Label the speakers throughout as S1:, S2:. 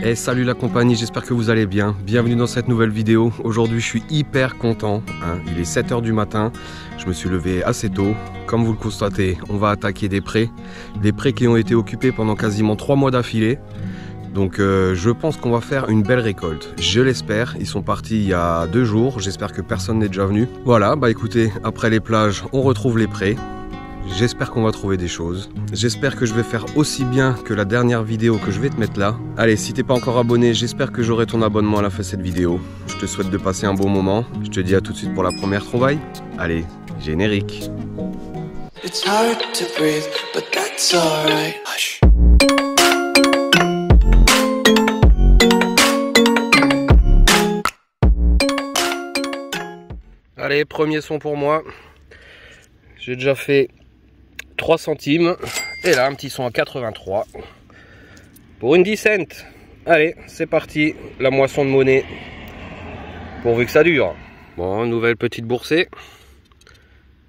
S1: Et salut la compagnie, j'espère que vous allez bien. Bienvenue dans cette nouvelle vidéo. Aujourd'hui je suis hyper content, hein. Il est 7 h du matin, je me suis levé assez tôt. Comme vous le constatez, on va attaquer des prés qui ont été occupés pendant quasiment 3 mois d'affilée. Donc je pense qu'on va faire une belle récolte, je l'espère. Ils sont partis il y a 2 jours, j'espère que personne n'est déjà venu. Voilà, bah écoutez, après les plages, on retrouve les prés. J'espère qu'on va trouver des choses. J'espère que je vais faire aussi bien que la dernière vidéo que je vais te mettre là. Allez, si t'es pas encore abonné, j'espère que j'aurai ton abonnement à la fin de cette vidéo. Je te souhaite de passer un bon moment. Je te dis à tout de suite pour la première trouvaille. Allez, générique. It's hard to breathe, but that's alright. Hush. Allez, premier son pour moi. J'ai déjà fait 3 centimes. Et là, un petit son à 83. Pour une 10 cents. Allez, c'est parti. La moisson de monnaie. Pourvu que ça dure. Bon, nouvelle petite boursée.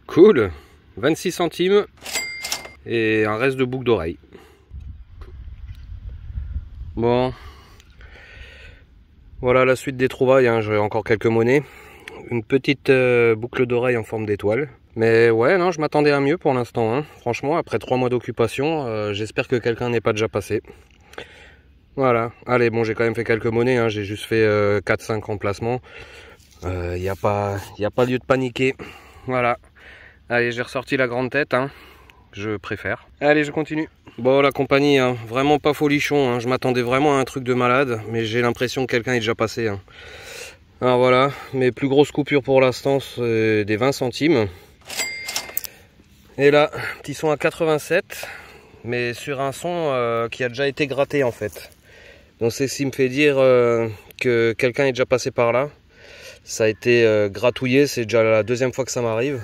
S1: Cool. 26 centimes. Et un reste de boucle d'oreille. Bon. Voilà la suite des trouvailles. Hein. J'ai encore quelques monnaies. Une petite boucle d'oreille en forme d'étoile. Mais ouais, non, je m'attendais à mieux pour l'instant. Hein. Franchement, après 3 mois d'occupation, j'espère que quelqu'un n'est pas déjà passé. Voilà. Allez, bon, j'ai quand même fait quelques monnaies. Hein. J'ai juste fait 4-5 remplacements. Il n'y a pas lieu de paniquer. Voilà. Allez, j'ai ressorti la grande tête. Hein. Je préfère. Allez, je continue. Bon, la compagnie, hein, vraiment pas folichon. Hein. Je m'attendais vraiment à un truc de malade. Mais j'ai l'impression que quelqu'un est déjà passé. Hein. Alors voilà, mes plus grosses coupures pour l'instant, c'est des 20 centimes. Et là, petit son à 87, mais sur un son qui a déjà été gratté en fait. Donc c'est ce qui me fait dire que quelqu'un est déjà passé par là. Ça a été gratouillé, c'est déjà la 2e fois que ça m'arrive.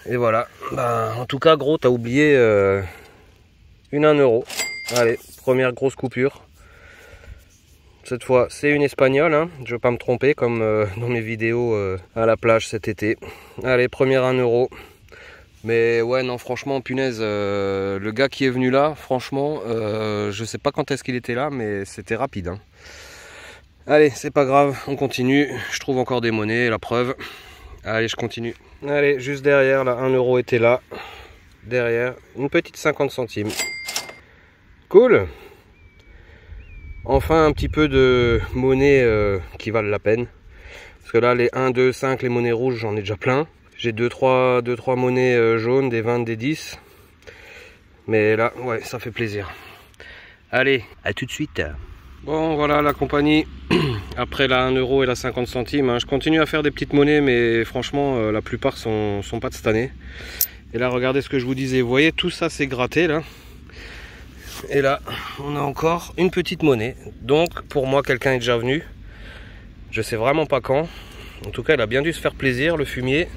S1: Et voilà, bah, en tout cas gros, t'as oublié une 1 €. Allez, première grosse coupure. Cette fois, c'est une espagnole, hein. Je ne veux pas me tromper comme dans mes vidéos à la plage cet été. Allez, première 1 €. Mais ouais, non, franchement, punaise, le gars qui est venu là, franchement, je sais pas quand est-ce qu'il était là, mais c'était rapide. Hein. Allez, c'est pas grave, on continue. Je trouve encore des monnaies, la preuve. Allez, je continue. Allez, juste derrière, là, 1 € était là. Derrière, une petite 50 centimes. Cool. Enfin un petit peu de monnaie qui valent la peine. Parce que là les 1, 2, 5, les monnaies rouges, j'en ai déjà plein. J'ai 2-3 monnaies jaunes, des 20, des 10. Mais là, ouais, ça fait plaisir. Allez, à tout de suite. Bon voilà la compagnie. Après la 1 € et la 50 centimes, hein, je continue à faire des petites monnaies, mais franchement la plupart sont pas de cette année. Et là regardez ce que je vous disais, vous voyez tout ça c'est gratté là. Et là, on a encore une petite monnaie. Donc, pour moi, quelqu'un est déjà venu. Je sais vraiment pas quand. En tout cas, il a bien dû se faire plaisir, le fumier.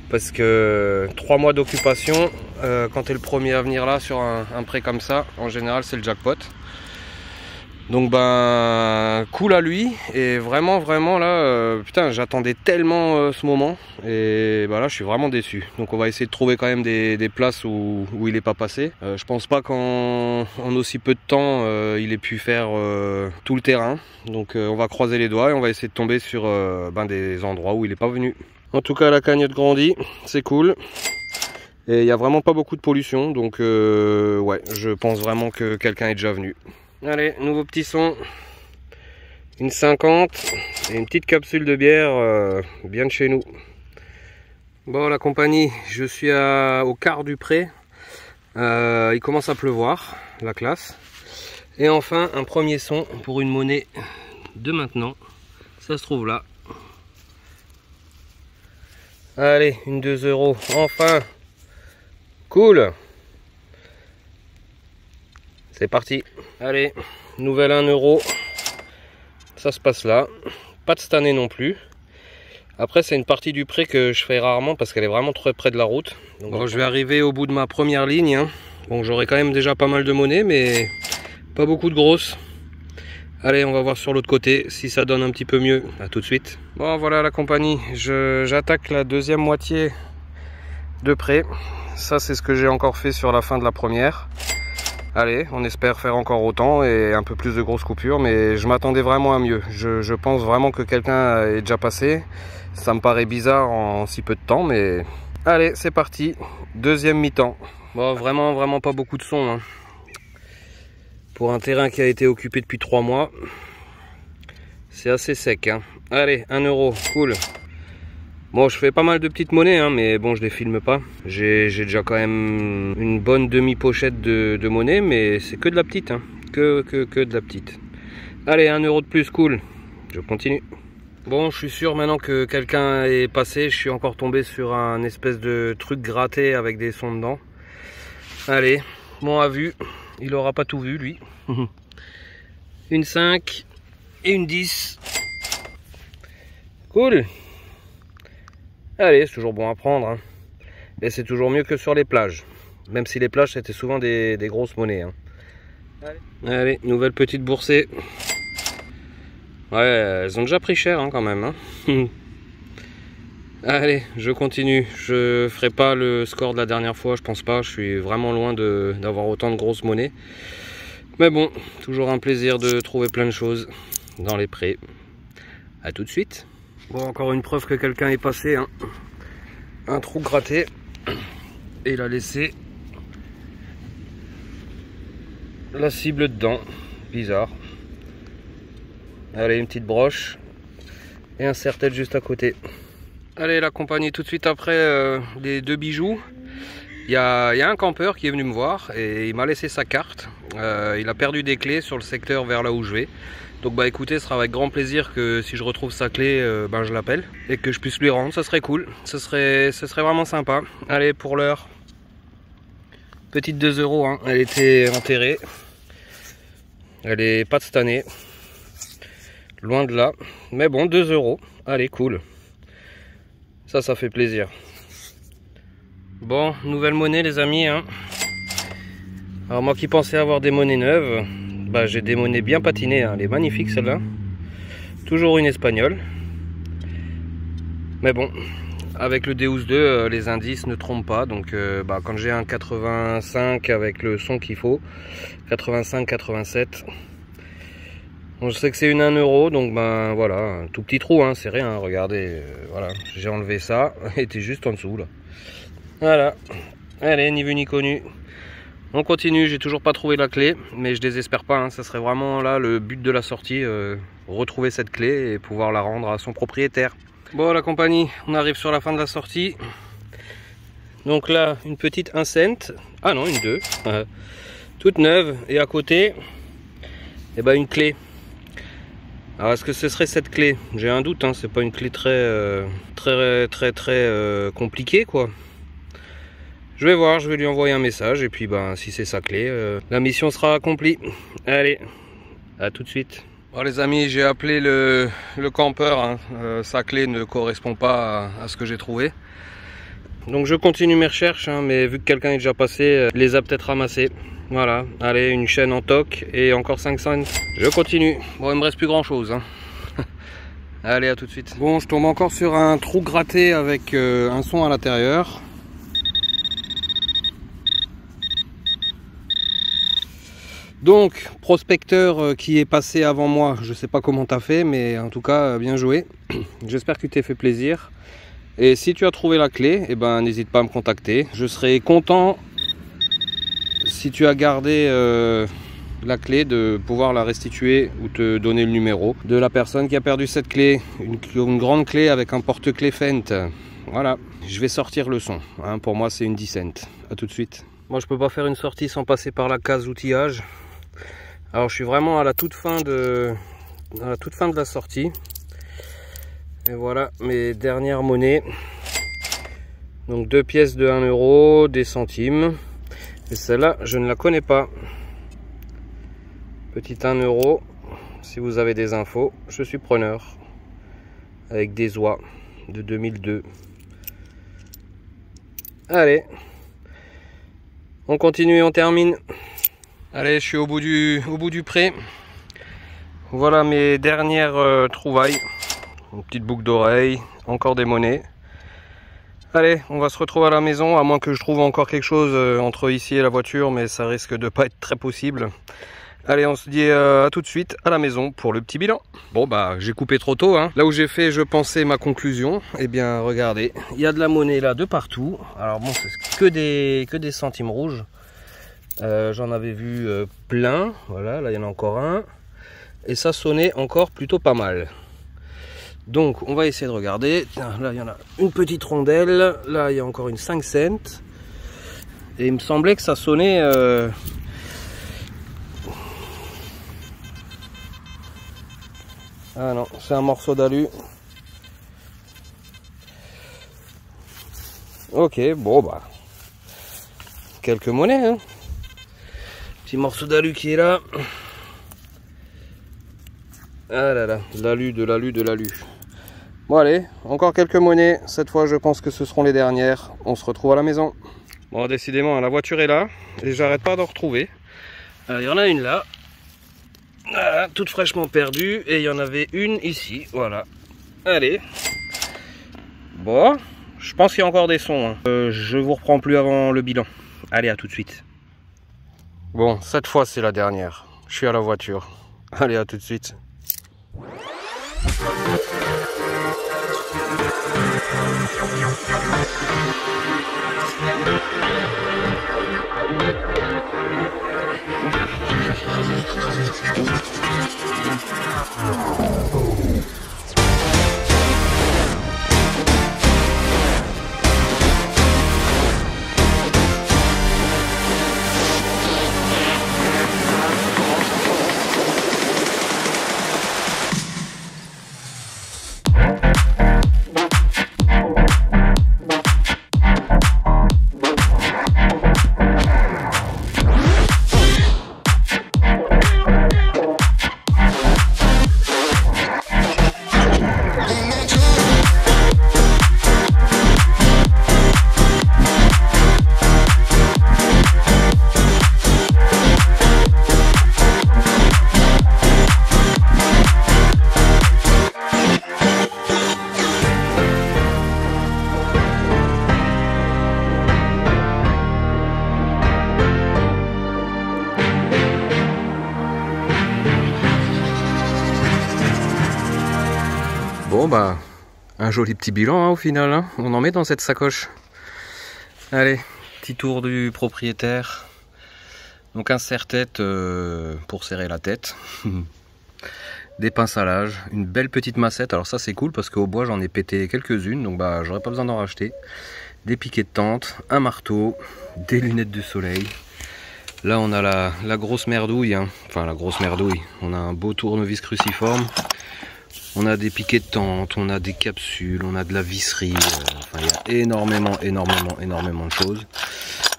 S1: Parce que 3 mois d'occupation, quand tu es le premier à venir là sur un pré comme ça, en général, c'est le jackpot. Donc, ben, cool à lui. Et vraiment, vraiment, là, putain, j'attendais tellement ce moment. Et ben là, je suis vraiment déçu. Donc, on va essayer de trouver quand même des places où il n'est pas passé. Je pense pas qu'en aussi peu de temps, il ait pu faire tout le terrain. Donc, on va croiser les doigts et on va essayer de tomber sur des endroits où il n'est pas venu. En tout cas, la cagnotte grandit. C'est cool. Et il n'y a vraiment pas beaucoup de pollution. Donc, ouais, je pense vraiment que quelqu'un est déjà venu. Allez, nouveau petit son, une 50 et une petite capsule de bière bien de chez nous. Bon la compagnie, je suis au quart du pré, il commence à pleuvoir, la classe. Et enfin un premier son pour une monnaie de maintenant, ça se trouve là. Allez, une 2 €, enfin, cool. C'est parti. Allez, nouvelle 1 €. Ça se passe là. Pas de cette année non plus. Après, c'est une partie du pré que je fais rarement parce qu'elle est vraiment très près de la route. Donc, bon, je vais arriver au bout de ma première ligne. Hein. Bon, j'aurai quand même déjà pas mal de monnaie, mais pas beaucoup de grosses. Allez, on va voir sur l'autre côté si ça donne un petit peu mieux. À tout de suite. Bon, voilà la compagnie. J'attaque la 2e moitié de pré. Ça, c'est ce que j'ai encore fait sur la fin de la première. Allez, on espère faire encore autant et un peu plus de grosses coupures, mais je m'attendais vraiment à mieux. Je pense vraiment que quelqu'un est déjà passé. Ça me paraît bizarre en si peu de temps, mais... Allez, c'est parti. Deuxième mi-temps. Bon, vraiment pas beaucoup de son. Hein. Pour un terrain qui a été occupé depuis 3 mois, c'est assez sec. Hein. Allez, 1 euro, cool. Bon, je fais pas mal de petites monnaies, hein, mais bon, je les filme pas. J'ai déjà quand même une bonne demi-pochette de monnaie, mais c'est que de la petite. Hein. Que de la petite. Allez, 1 euro de plus, cool. Je continue. Bon, je suis sûr maintenant que quelqu'un est passé. Je suis encore tombé sur un espèce de truc gratté avec des sons dedans. Allez, bon à vue. Il aura pas tout vu, lui. Une 5 et une 10. Cool. Allez, c'est toujours bon à prendre. Hein. Et c'est toujours mieux que sur les plages. Même si les plages, c'était souvent des grosses monnaies. Hein. Allez, nouvelle petite boursée. Ouais, elles ont déjà pris cher hein, quand même. Hein. Allez, je continue. Je ferai pas le score de la dernière fois, je pense pas. Je suis vraiment loin d'avoir autant de grosses monnaies. Mais bon, toujours un plaisir de trouver plein de choses dans les prés. A tout de suite. Bon, encore une preuve que quelqu'un est passé. Hein. Un trou gratté. Et il a laissé la cible dedans. Bizarre. Allez, une petite broche. Et un serre-tête juste à côté. Allez, la compagnie tout de suite après les 2 bijoux. Il y a un campeur qui est venu me voir et il m'a laissé sa carte. Il a perdu des clés sur le secteur vers là où je vais. Donc bah écoutez, ce sera avec grand plaisir que si je retrouve sa clé, je l'appelle et que je puisse lui rendre, ça serait cool, ce serait vraiment sympa. Allez, pour l'heure, petite 2 euros, hein. Elle était enterrée, elle est pas de cette année, loin de là, mais bon, 2 euros, allez, cool, ça fait plaisir. Bon, nouvelle monnaie les amis, hein. Alors moi qui pensais avoir des monnaies neuves, bah, j'ai des monnaies bien patinées, hein. Elle est magnifique celle-là. Toujours une espagnole. Mais bon, avec le Deus 2, les indices ne trompent pas. Donc quand j'ai un 85 avec le son qu'il faut, 85-87, bon, je sais que c'est une 1 euro, donc ben voilà, un tout petit trou, hein, c'est rien, regardez, voilà, j'ai enlevé ça, elle était juste en dessous là. Voilà, allez, ni vu ni connu. On continue, j'ai toujours pas trouvé la clé, mais je désespère pas, hein, ça serait vraiment là le but de la sortie, retrouver cette clé et pouvoir la rendre à son propriétaire. Bon la compagnie, on arrive sur la fin de la sortie. Donc là, une petite 1 cent, ah non, une 2, toute neuve, et à côté, eh ben, une clé. Alors est-ce que ce serait cette clé? J'ai un doute, hein, c'est pas une clé très compliquée quoi. Je vais voir, je vais lui envoyer un message et puis ben si c'est sa clé, la mission sera accomplie. Allez, à tout de suite. Bon les amis, j'ai appelé le campeur, hein. Sa clé ne correspond pas à ce que j'ai trouvé. Donc je continue mes recherches, hein, mais vu que quelqu'un est déjà passé, il les a peut-être ramassés. Voilà, allez, une chaîne en toc et encore 5 cents. Je continue. Bon, il me reste plus grand chose. Hein. Allez, à tout de suite. Bon, je tombe encore sur un trou gratté avec un son à l'intérieur. Donc, prospecteur qui est passé avant moi, je sais pas comment t'as fait, mais en tout cas, bien joué. J'espère que tu t'es fait plaisir. Et si tu as trouvé la clé, eh ben, n'hésite pas à me contacter. Je serai content, si tu as gardé la clé, de pouvoir la restituer ou te donner le numéro de la personne qui a perdu cette clé. Une grande clé avec un porte-clés Fent. Voilà, je vais sortir le son. Hein, pour moi, c'est une 10 cents. A tout de suite. Moi, je peux pas faire une sortie sans passer par la case outillage. Alors je suis vraiment à la toute fin de la sortie. Et voilà mes dernières monnaies. Donc 2 pièces de 1 euro, des centimes. Et celle-là, je ne la connais pas. Petite 1 euro. Si vous avez des infos, je suis preneur. Avec des oies de 2002. Allez. On continue et on termine. Allez, je suis au bout du pré. Voilà mes dernières trouvailles. Une petite boucle d'oreille, encore des monnaies. Allez, on va se retrouver à la maison, à moins que je trouve encore quelque chose entre ici et la voiture, mais ça risque de pas être très possible. Allez, on se dit à tout de suite à la maison pour le petit bilan. Bon bah, j'ai coupé trop tôt, hein. Là où j'ai fait, je pensais, ma conclusion. Eh bien, regardez, il y a de la monnaie là de partout. Alors bon, c'est que des centimes rouges. J'en avais vu plein. Voilà, là il y en a encore un. Et ça sonnait encore plutôt pas mal. Donc on va essayer de regarder. Tiens, là il y en a une petite rondelle. Là il y a encore une 5 cents. Et il me semblait que ça sonnait... Ah non, c'est un morceau d'alu. Ok, bon bah... Quelques monnaies, hein. Petit morceau d'alu qui est là. Ah là là, l'alu, de l'alu, de l'alu. Bon allez, encore quelques monnaies. Cette fois je pense que ce seront les dernières. On se retrouve à la maison. Bon décidément la voiture est là. Et j'arrête pas d'en retrouver. Il y en a une là. Voilà, toute fraîchement perdue. Et il y en avait une ici. Voilà. Allez. Bon, je pense qu'il y a encore des sons. Hein. Je vous reprends plus avant le bilan. Allez, à tout de suite. Bon, cette fois c'est la dernière. Je suis à la voiture. Allez, à tout de suite. Bon bah, un joli petit bilan hein, au final, hein. On en met dans cette sacoche. Allez, petit tour du propriétaire. Donc un serre-tête pour serrer la tête. Des pinces à linge, une belle petite massette. Alors ça c'est cool parce qu'au bois j'en ai pété quelques-unes, donc bah j'aurais pas besoin d'en racheter. Des piquets de tente, un marteau, des lunettes de soleil. Là on a la grosse merdouille, hein. Enfin la grosse merdouille. On a un beau tournevis cruciforme. On a des piquets de tente, on a des capsules, on a de la visserie. Enfin, il y a énormément de choses.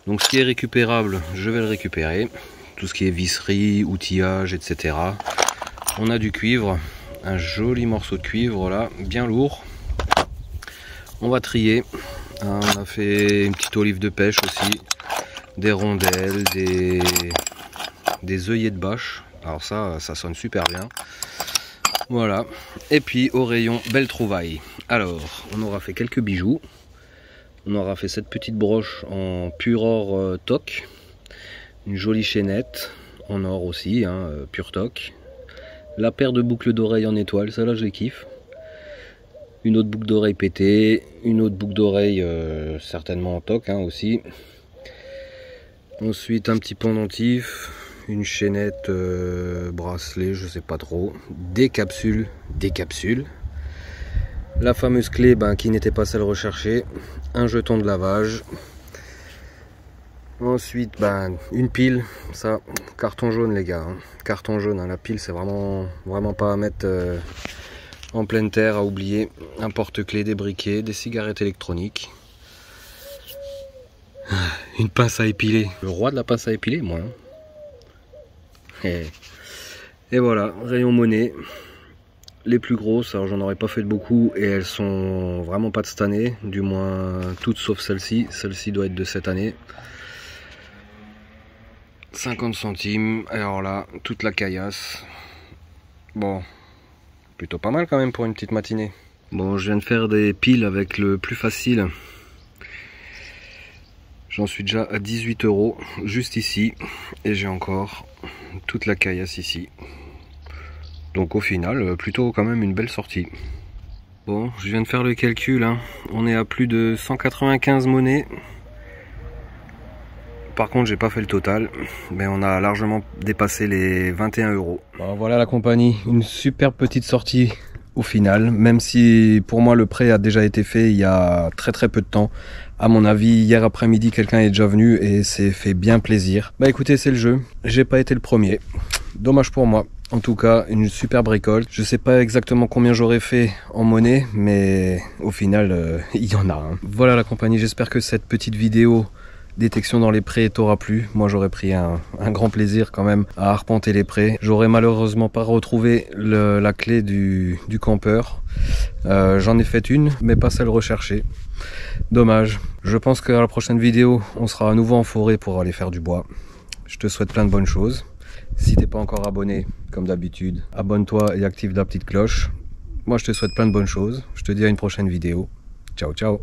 S1: Donc ce qui est récupérable, je vais le récupérer. Tout ce qui est visserie, outillage, etc. On a du cuivre, un joli morceau de cuivre là, bien lourd. On va trier. On a fait une petite olive de pêche aussi. Des rondelles, des œillets de bâche. Alors ça sonne super bien. Voilà, et puis au rayon belle trouvaille. Alors, on aura fait quelques bijoux. On aura fait cette petite broche en pur or toc. Une jolie chaînette en or aussi, hein, pur toc. La paire de boucles d'oreilles en étoile, ça là je les kiffe. Une autre boucle d'oreille pétée. Une autre boucle d'oreille certainement en toc hein, aussi. Ensuite un petit pendentif. Une chaînette bracelet, je sais pas trop, des capsules, la fameuse clé qui n'était pas celle recherchée, un jeton de lavage, ensuite une pile, ça carton jaune les gars, hein. Carton jaune, hein. La pile c'est vraiment pas à mettre en pleine terre, à oublier, un porte-clés, des briquets, des cigarettes électroniques, une pince à épiler, le roi de la pince à épiler moi. Hein. Et voilà, rayon monnaie, les plus grosses, alors j'en aurais pas fait de beaucoup et elles sont vraiment pas de cette année, du moins toutes sauf celle-ci, celle-ci doit être de cette année. 50 centimes, alors là, toute la caillasse, bon, plutôt pas mal quand même pour une petite matinée. Bon, je viens de faire des piles avec le plus facile, J'en suis déjà à 18 € juste ici. Et j'ai encore toute la caillasse ici. Donc au final, plutôt quand même une belle sortie. Bon, je viens de faire le calcul, hein. On est à plus de 195 monnaies. Par contre, j'ai pas fait le total, mais on a largement dépassé les 21 €. Bon, voilà la compagnie, une super petite sortie au final, même si pour moi le prêt a déjà été fait il y a très peu de temps. À mon avis, hier après-midi, quelqu'un est déjà venu et c'est fait bien plaisir. Bah écoutez, c'est le jeu, j'ai pas été le premier, dommage pour moi. En tout cas, une super récolte. Je sais pas exactement combien j'aurais fait en monnaie, mais au final, il y en a. Hein. Voilà la compagnie, j'espère que cette petite vidéo détection dans les prés t'aura plu. Moi j'aurais pris un grand plaisir quand même à arpenter les prés. J'aurais malheureusement pas retrouvé la clé du campeur. J'en ai fait une, mais pas celle recherchée. Dommage. Je pense qu'à la prochaine vidéo, on sera à nouveau en forêt pour aller faire du bois. Je te souhaite plein de bonnes choses. Si t'es pas encore abonné, comme d'habitude, abonne-toi et active la petite cloche. Moi je te souhaite plein de bonnes choses. Je te dis à une prochaine vidéo. Ciao ciao.